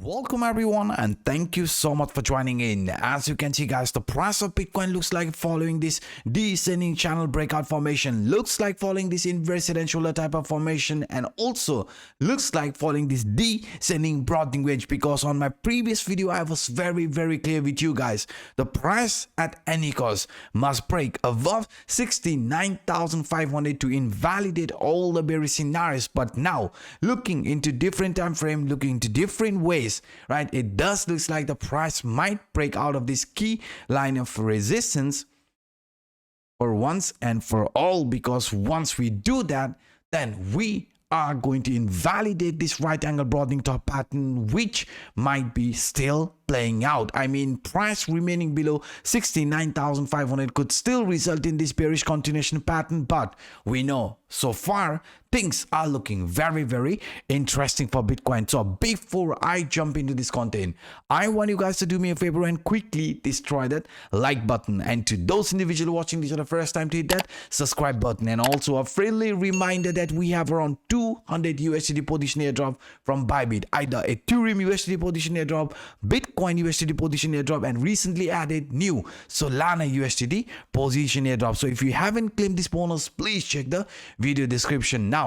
Welcome everyone, and thank you so much for joining in. As you can see guys, the price of Bitcoin looks like following this descending channel breakout formation, looks like following this inverse head and shoulder type of formation, and also looks like following this descending broadening wedge, because on my previous video I was very clear with you guys. The price at any cost must break above 69,500 to invalidate all the bearish scenarios. But now looking into different time frame, looking into different ways, right, it does look like the price might break out of this key line of resistance for once and for all, because once we do that, then we are going to invalidate this right angle broadening top pattern, which might be still playing out. I mean, price remaining below 69,500 could still result in this bearish continuation pattern, but we know so far things are looking very interesting for Bitcoin. So before I jump into this content, I want you guys to do me a favor and quickly destroy that like button, and to those individuals watching this for the first time, to hit that subscribe button. And also a friendly reminder that we have around 200 USDT position airdrop from Bybit, either Ethereum USDT position airdrop, Bitcoin USDT position airdrop, and recently added new Solana USDT position airdrop. So if you haven't claimed this bonus, please check the video description. Now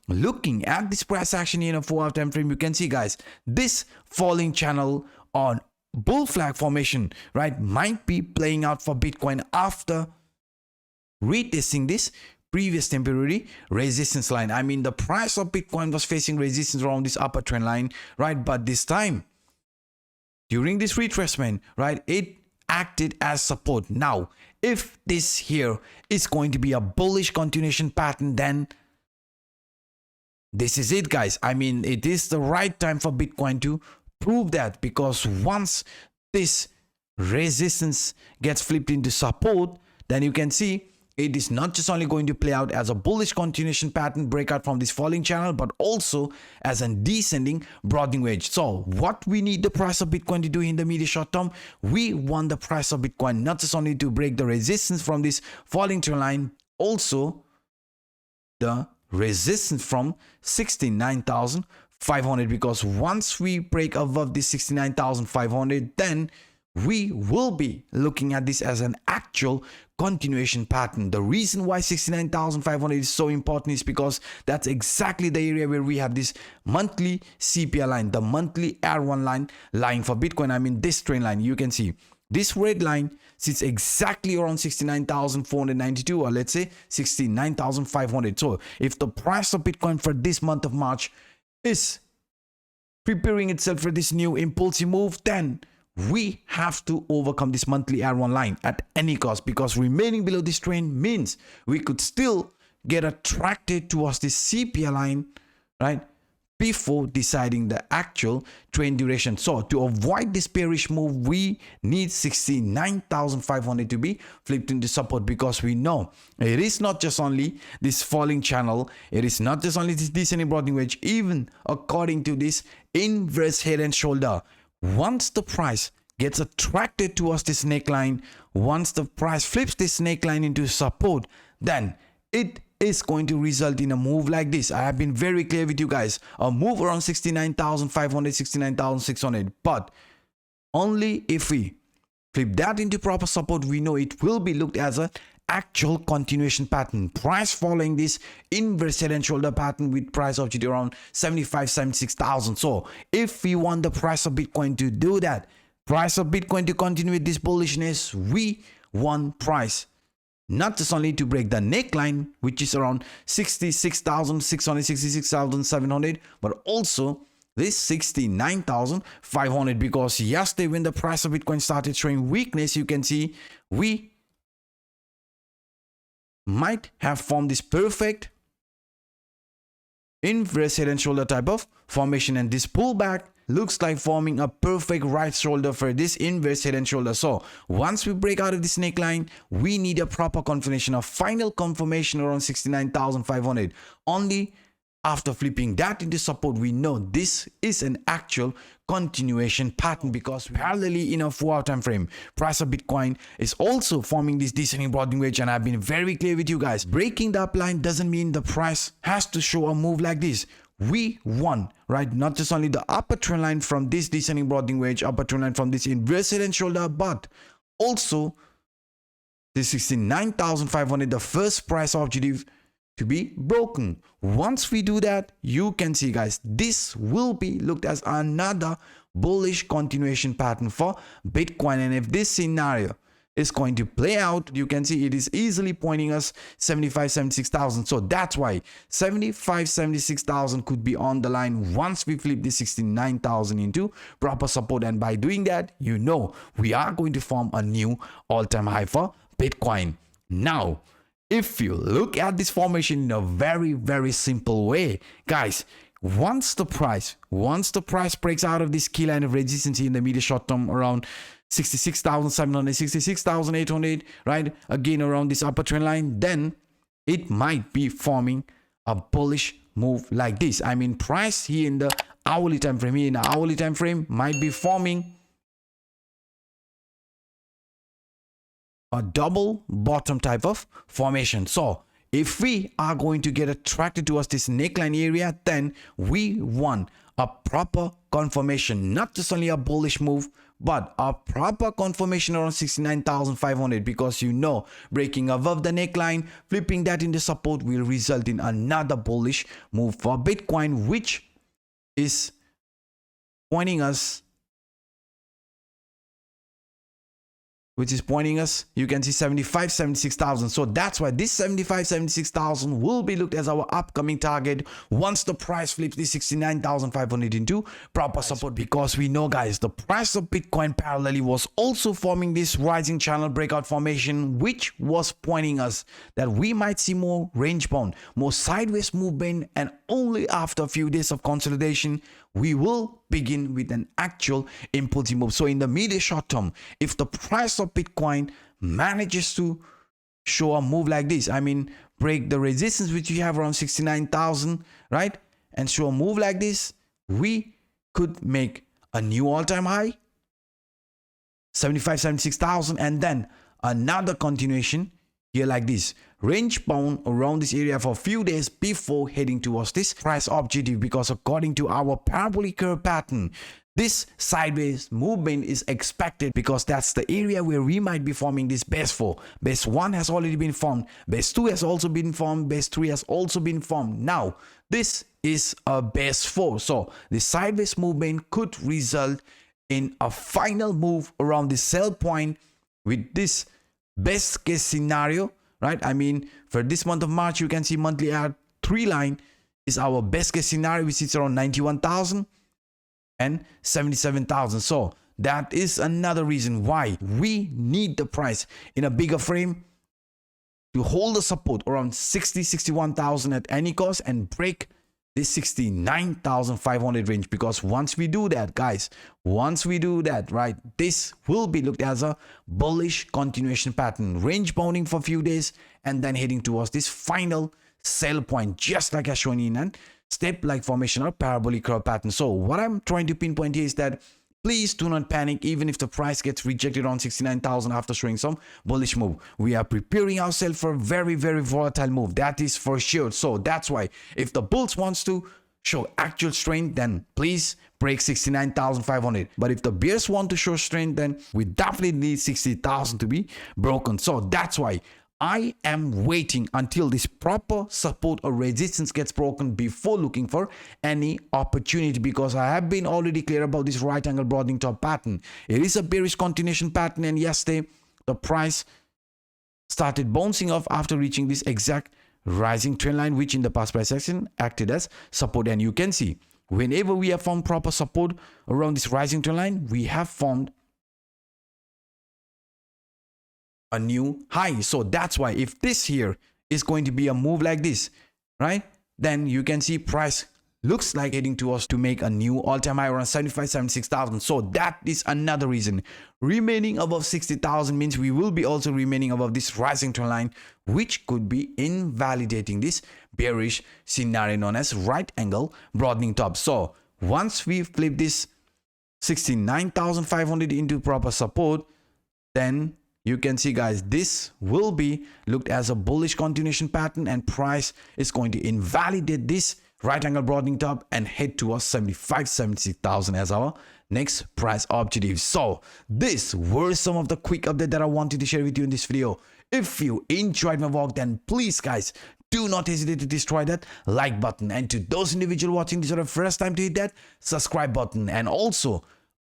looking at this price action in a 4-hour time frame, you can see guys, this falling channel on bull flag formation, right, might be playing out for Bitcoin after retesting this previous temporary resistance line. I mean, the price of Bitcoin was facing resistance around this upper trend line, right, but this time during this retracement, right, it acted as support. Now if this here is going to be a bullish continuation pattern, then this is it guys. I mean, it is the right time for Bitcoin to prove that, because once this resistance gets flipped into support, then you can see it is not just only going to play out as a bullish continuation pattern breakout from this falling channel, but also as a descending broadening wedge. So what we need the price of Bitcoin to do in the medium short term, we want the price of Bitcoin not just only to break the resistance from this falling trend line, also the resistance from 69,500, because once we break above this 69,500, then we will be looking at this as an actual continuation pattern. The reason why 69,500 is so important is because that's exactly the area where we have this monthly CPI line, the monthly R1 line lying for Bitcoin. I mean, this trend line, you can see this red line sits exactly around 69,492, or let's say 69,500. So if the price of Bitcoin for this month of March is preparing itself for this new impulsive move, then we have to overcome this monthly R1 line at any cost, because remaining below this trend means we could still get attracted towards this CPI line, right, before deciding the actual trend duration. So to avoid this bearish move, we need 69,500 to be flipped into support, because we know it is not just only this falling channel, it is not just only this descending broadening wedge. Even according to this inverse head and shoulder, once the price gets attracted towards this neckline, once the price flips this neckline into support, then it is going to result in a move like this. I have been very clear with you guys, a move around 69,500, 69,600, but only if we flip that into proper support, we know it will be looked as a actual continuation pattern. Price following this inverse head and shoulder pattern with price object around 76,000. So if we want the price of Bitcoin to do that, price of Bitcoin to continue with this bullishness, we want price not just only to break the neckline, which is around 66,600, 66,700, but also this 69,500, because yesterday when the price of Bitcoin started showing weakness, you can see we might have formed this perfect inverse head and shoulder type of formation, and this pullback looks like forming a perfect right shoulder for this inverse head and shoulder. So once we break out of this neckline, we need a proper confirmation, a final confirmation around 69,500. Only after flipping that into support, we know this is an actual continuation pattern, because parallelly in a 4-hour time frame, price of Bitcoin is also forming this descending broadening wedge. And I've been very clear with you guys, breaking the upline doesn't mean the price has to show a move like this. we won, right? Not just only the upper trend line from this descending broadening wedge, upper trend line from this inverted head and shoulder, but also the 69,500, the first price objective to be broken. Once we do that, you can see, guys, this will be looked as another bullish continuation pattern for Bitcoin. And if this scenario is going to play out, you can see it is easily pointing us 76,000. So that's why 76,000 could be on the line once we flip this 69,000 into proper support. And by doing that, you know, we are going to form a new all-time high for Bitcoin. Now, if you look at this formation in a very simple way, guys, once the price breaks out of this key line of resistance in the medium short term around 66,700, 66,800, right, again around this upper trend line, then it might be forming a bullish move like this. I mean, price here in the hourly time frame, might be forming a double bottom type of formation. So if we are going to get attracted towards this neckline area, then we want a proper confirmation, not just only a bullish move, but a proper confirmation around 69,500, because you know, breaking above the neckline, flipping that into support will result in another bullish move for Bitcoin, which is pointing us, you can see 76,000. So that's why this 76,000 will be looked as our upcoming target once the price flips this 69,500 into proper support, because we know, guys, the price of Bitcoin parallelly was also forming this rising channel breakout formation, which was pointing us that we might see more range bound, more sideways movement, and only after a few days of consolidation we will begin with an actual impulsive move. So in the medium short term, if the price of Bitcoin manages to show a move like this, I mean, break the resistance which we have around 69,000, right, and show a move like this, we could make a new all-time high, 76,000, and then another continuation here like this, range bound around this area for a few days before heading towards this price objective, because according to our parabolic curve pattern, this sideways movement is expected, because that's the area where we might be forming this base 4. Base 1 has already been formed, base 2 has also been formed, base 3 has also been formed. Now this is a base 4, so the sideways movement could result in a final move around the sell point with this best case scenario, right? I mean, for this month of March, you can see monthly R3 line is our best case scenario, which is around 91,000 and 77,000. So that is another reason why we need the price in a bigger frame to hold the support around 61,000 at any cost and break this 69,500 range, because once we do that, guys, right, this will be looked as a bullish continuation pattern, range bounding for a few days and then heading towards this final sell point, just like as shown in a step-like formation or parabolic curve pattern. So what I'm trying to pinpoint here is that please do not panic even if the price gets rejected on 69,000 after showing some bullish move. We are preparing ourselves for a very volatile move, that is for sure. So that's why if the bulls wants to show actual strength, then please break 69,500. But if the bears want to show strength, then we definitely need 60,000 to be broken. So that's why I am waiting until this proper support or resistance gets broken before looking for any opportunity, because I have been already clear about this right angle broadening top pattern. It is a bearish continuation pattern, and yesterday the price started bouncing off after reaching this exact rising trend line, which in the past price action acted as support. And you can see whenever we have formed proper support around this rising trend line, we have formed a new high. So that's why if this here is going to be a move like this, right, then you can see price looks like heading to us to make a new all-time high around 76,000. So that is another reason. Remaining above 60,000 means we will be also remaining above this rising trend line, which could be invalidating this bearish scenario known as right angle broadening top. So once we flip this 69,500 into proper support, then you can see, guys, this will be looked as a bullish continuation pattern, and price is going to invalidate this right angle broadening top and head towards 76,000 as our next price objective. So these were some of the quick update that I wanted to share with you in this video. If you enjoyed my vlog, then please guys, do not hesitate to destroy that like button, and to those individuals watching this for the first time, to hit that subscribe button. And also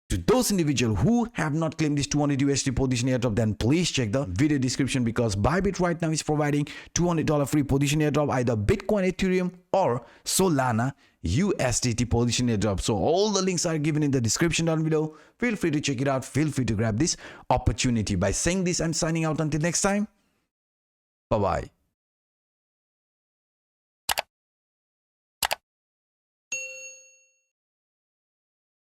to those individuals who have not claimed this 200 USD position airdrop, then please check the video description, because Bybit right now is providing $200 free position airdrop, either Bitcoin, Ethereum or Solana USDT position airdrop. So all the links are given in the description down below. Feel free to check it out. Feel free to grab this opportunity. By saying this, I'm signing out until next time. Bye bye.